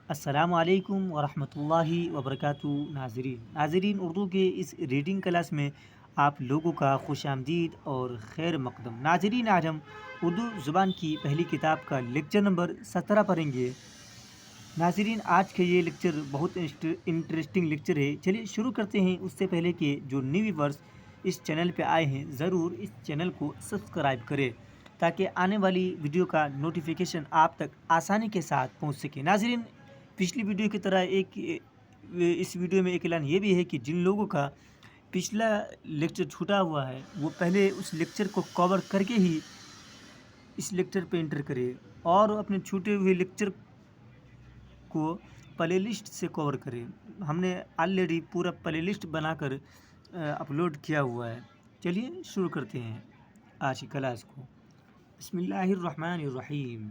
السلام علیکم ورحمۃ اللہ وبرکاتہ ناظرین اردو کے اس ریڈنگ کلاس میں آپ لوگوں کا خوش آمدید اور خیر مقدم ناظرین، آج ہم اردو زبان کی پہلی کتاب کا لیکچر نمبر 17 پڑھیں گے۔ ناظرین، آج کا یہ لیکچر بہت انٹرسٹنگ لیکچر ہے۔ چلیے شروع کرتے ہیں۔ اس سے پہلے کہ جو نیو ویورز اس چینل پہ آئے ہیں ضرور اس چینل کو سبسکرائب کریں تاکہ آنے والی ویڈیو کا نوٹیفیکیشن آپ تک آسانی کے ساتھ پہنچ سکے۔ ناظرین، پچھلی ویڈیو کی طرح اس ویڈیو میں ایک اعلان یہ بھی ہے کہ جن لوگوں کا پچھلا لیکچر چھوٹا ہوا ہے وہ پہلے اس لیکچر کو کور کر کے ہی اس لیکچر پہ انٹر کرے اور اپنے چھوٹے ہوئے لیکچر کو پلے لسٹ سے کور کرے۔ ہم نے آلریڈی پورا پلے لسٹ بنا کر اپلوڈ کیا ہوا ہے۔ چلیے شروع کرتے ہیں آج کی کلاس کو۔ بسم اللہ الرحمن الرحیم۔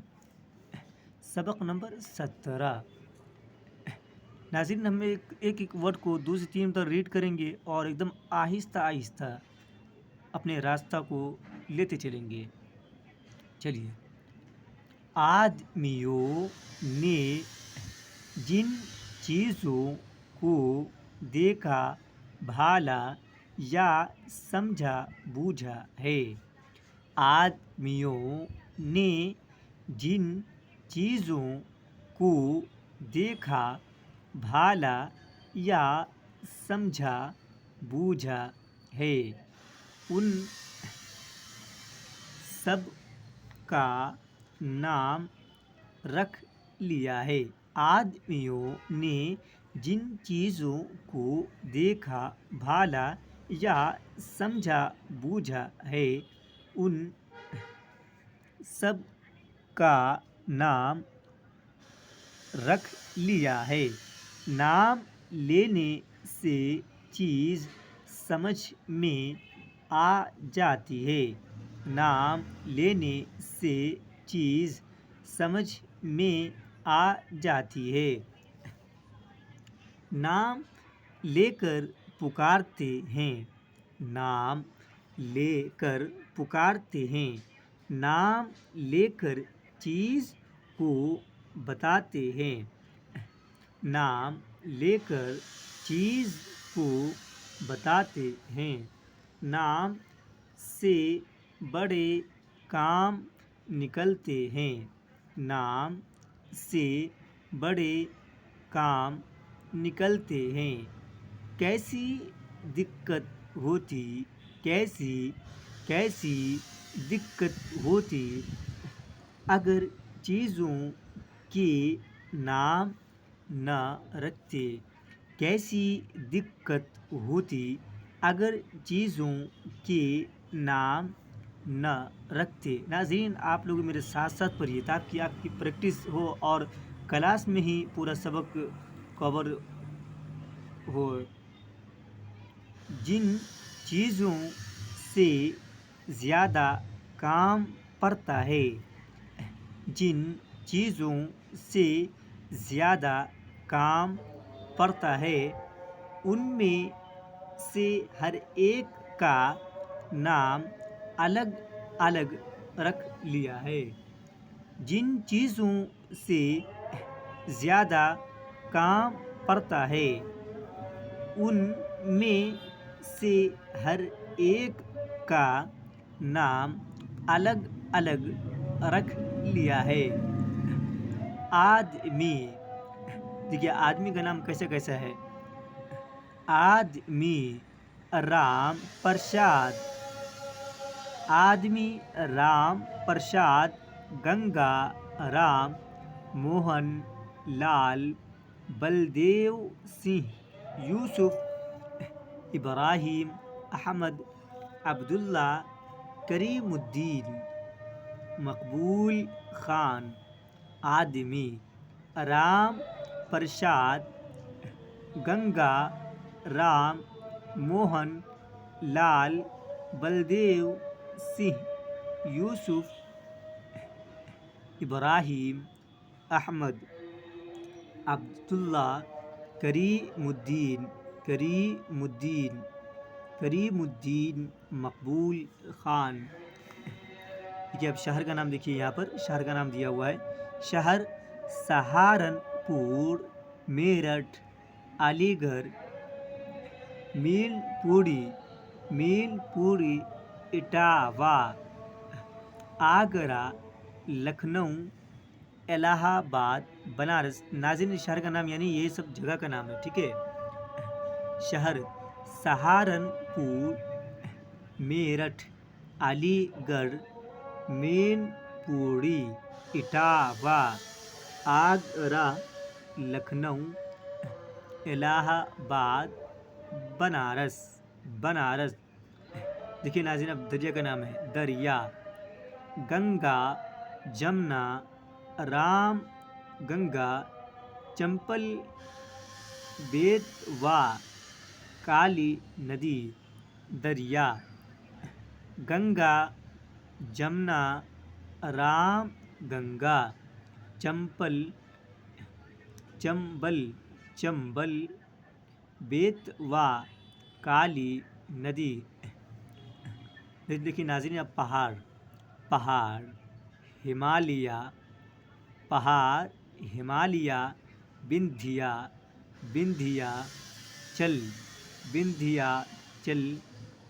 سبق نمبر 17۔ ناظرین، ہم ایک ورڈ کو 2 سے 3 تک ریڈ کریں گے اور ایک دم آہستہ آہستہ اپنے راستہ کو لیتے چلیں گے۔ چلیے۔ آدمیوں نے جن چیزوں کو دیکھا بھالا یا سمجھا بوجھا ہے۔ آدمیوں نے جن چیزوں کو دیکھا بھالا یا سمجھا بوجھا ہے ان سب کا نام رکھ لیا ہے۔ آدمیوں نے جن چیزوں کو دیکھا بھالا یا سمجھا بوجھا ہے ان سب کا نام رکھ لیا ہے۔ نام لینے سے چیز سمجھ میں آ جاتی ہے۔ نام لینے سے چیز سمجھ میں آ جاتی ہے۔ نام لے کر پکارتے ہیں۔ نام لے کر پکارتے ہیں۔ نام لے کر چیز کو بتاتے ہیں۔ نام لے کر چیز کو بتاتے ہیں۔ نام سے بڑے کام نکلتے ہیں۔ نام سے بڑے کام نکلتے ہیں۔ کیسی دقت ہوتی کیسی دقت ہوتی اگر چیزوں کے نام نہ رکھتے۔ کیسی دقت ہوتی اگر چیزوں کے نام نہ رکھتے۔ ناظرین، آپ لوگ میرے ساتھ ساتھ پڑھیے تاکہ آپ کی پریکٹس ہو اور کلاس میں ہی پورا سبق کور ہو۔ جن چیزوں سے زیادہ کام پڑتا ہے۔ جن چیزوں سے زیادہ کام پڑتا ہے ان میں سے ہر ایک کا نام الگ الگ رکھ لیا ہے۔ جن چیزوں سے زیادہ کام پڑتا ہے ان میں سے ہر ایک کا نام الگ الگ رکھ لیا ہے۔ آدمی، دیکھیے آدمی کا نام کیسا کیسا ہے۔ آدمی رام پرساد، آدمی رام پرساد، گنگا رام، موہن لال، بلدیو سنگھ، یوسف، ابراہیم، احمد، عبداللہ، کریم الدین، مقبول خان۔ آدمی رام پرساد، گنگا رام، موہن لال، بلدیو سنگھ، یوسف، ابراہیم، احمد، عبداللہ، کریم الدین، مقبول خان۔ دیکھیے اب شہر کا نام دیکھیے، یہاں پر شہر کا نام دیا ہوا ہے۔ شہر سہارنپور پور، میرٹھ، علی گڑھ، مین پوری، اٹاوا، آگرہ، لکھنؤ، الہ آباد، بنارس۔ ناظرین شہر کا نام یعنی یہ سب جگہ کا نام ہے، ٹھیک ہے۔ شہر سہارنپور، میرٹھ، علی گڑھ، مین پوری، اٹاوا، آگرہ، لکھنؤ، الہ آباد، بنارس۔ دیکھیے ناظرین اب دریا کا نام ہے، دریا، گنگا، جمنا، رام گنگا، چمپل، بیتوا، کالی ندی۔ دریا، گنگا، جمنا، رام گنگا، چمبل، بیتوا، کالی ندی۔ دیکھیے ناظرین اب پہاڑ، ہمالیہ، بندھیا چل،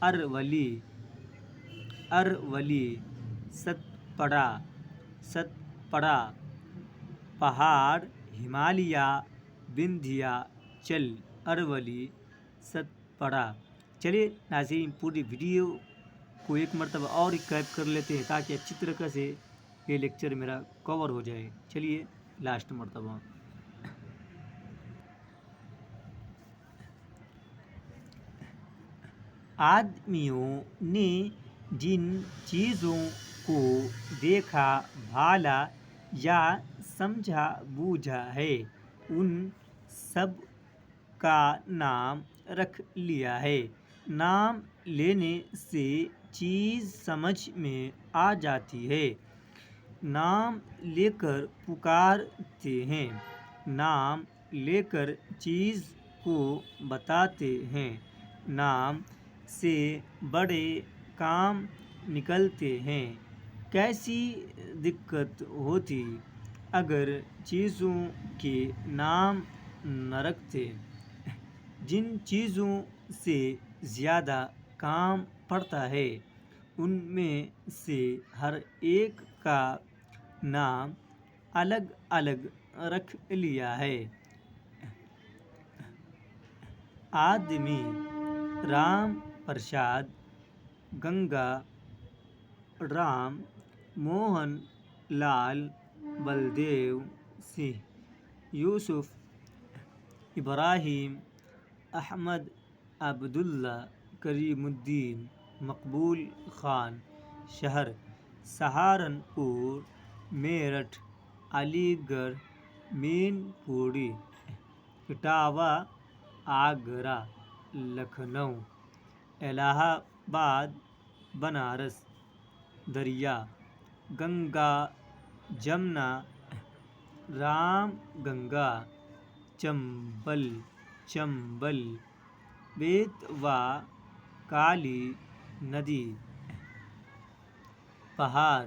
ارولی، ستپڑا۔ پہاڑ، ہمالیہ، بندھیا چل، ارولی، ستپڑا۔ چلیے ناظرین پوری ویڈیو کو ایک مرتبہ اور ریکیپ کر لیتے ہیں تاکہ اچھی طریقے سے یہ لیکچر میرا کور ہو جائے۔ چلیے لاسٹ مرتبہ، آدمیوں نے جن چیزوں کو دیکھا بھالا یا سمجھا بوجھا ہے ان سب کا نام رکھ لیا ہے۔ نام لینے سے چیز سمجھ میں آ جاتی ہے، نام لے کر پکارتے ہیں، نام لے کر چیز کو بتاتے ہیں، نام سے بڑے کام نکلتے ہیں۔ کیسی دقت ہوتی اگر چیزوں کے نام نہ رکھتے۔ جن چیزوں سے زیادہ کام پڑتا ہے ان میں سے ہر ایک کا نام الگ الگ رکھ لیا ہے۔ آدمی، رام پرساد، گنگا رام، موہن لال، بلدیو سنگھ، یوسف، ابراہیم، احمد، عبداللہ، کریم الدین، مقبول خان۔ شہر سہارنپور، میرٹھ، علی گڑھ، مین پوری، اٹاوا، آگرہ، لکھنؤ، الہ آباد، بنارس۔ دریا، گنگا، جمنا، رام گنگا، چمبل، بیتوا، کالی ندی۔ پہاڑ،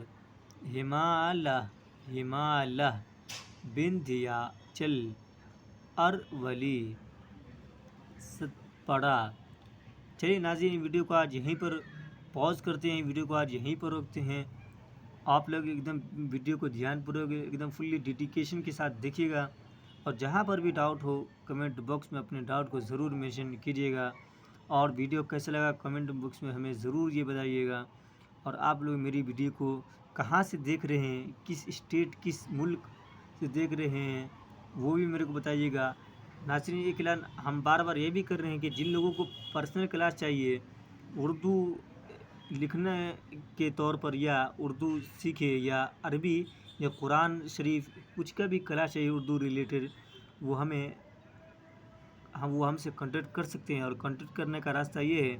ہمالیہ، بندھیا چل، ارولی، ستپڑا۔ چلیے ناظرین ویڈیو کو آج یہیں پر پاز کرتے ہیں، ویڈیو کو آج یہیں پر روکتے ہیں۔ آپ لوگ ایک دم ویڈیو کو دھیان پوروک ایک دم فلی ڈیڈیکیشن کے ساتھ دیکھیے گا، اور جہاں پر بھی ڈاؤٹ ہو کمنٹ باکس میں اپنے ڈاؤٹ کو ضرور مینشن کیجیے گا، اور ویڈیو کیسا لگا کمنٹ باکس میں ہمیں ضرور یہ بتائیے گا۔ اور آپ لوگ میری ویڈیو کو کہاں سے دیکھ رہے ہیں، کس اسٹیٹ کس ملک سے دیکھ رہے ہیں وہ بھی میرے کو بتائیے گا۔ ناظرین ایک اعلان ہم بار بار یہ بھی کر رہے ہیں کہ جن لوگوں کو پرسنل کلاس چاہیے اردو لکھنے کے طور پر، یا اردو سیکھے یا عربی یا قرآن شریف کچھ کا بھی کلاس چاہیے اردو ریلیٹڈ، وہ ہم سے کانٹیکٹ کر سکتے ہیں۔ اور کانٹیکٹ کرنے کا راستہ یہ ہے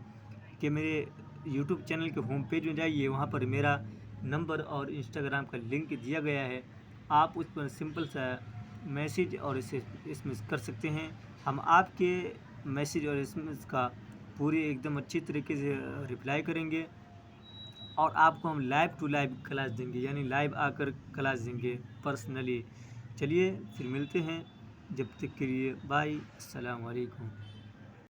کہ میرے یوٹیوب چینل کے ہوم پیج میں جائیے، وہاں پر میرا نمبر اور انسٹاگرام کا لنک دیا گیا ہے، آپ اس پر سمپل سا میسیج اور اس میں کر سکتے ہیں۔ ہم آپ کے میسیج اور اس میں کا پوری ایک دم اچھی طریقے سے رپلائی کریں گے، اور آپ کو ہم لائیو ٹو لائیو کلاس دیں گے، یعنی لائیو آ کر کلاس دیں گے پرسنلی۔ چلیے پھر ملتے ہیں جب تک کے لیے بائے، السلام علیکم۔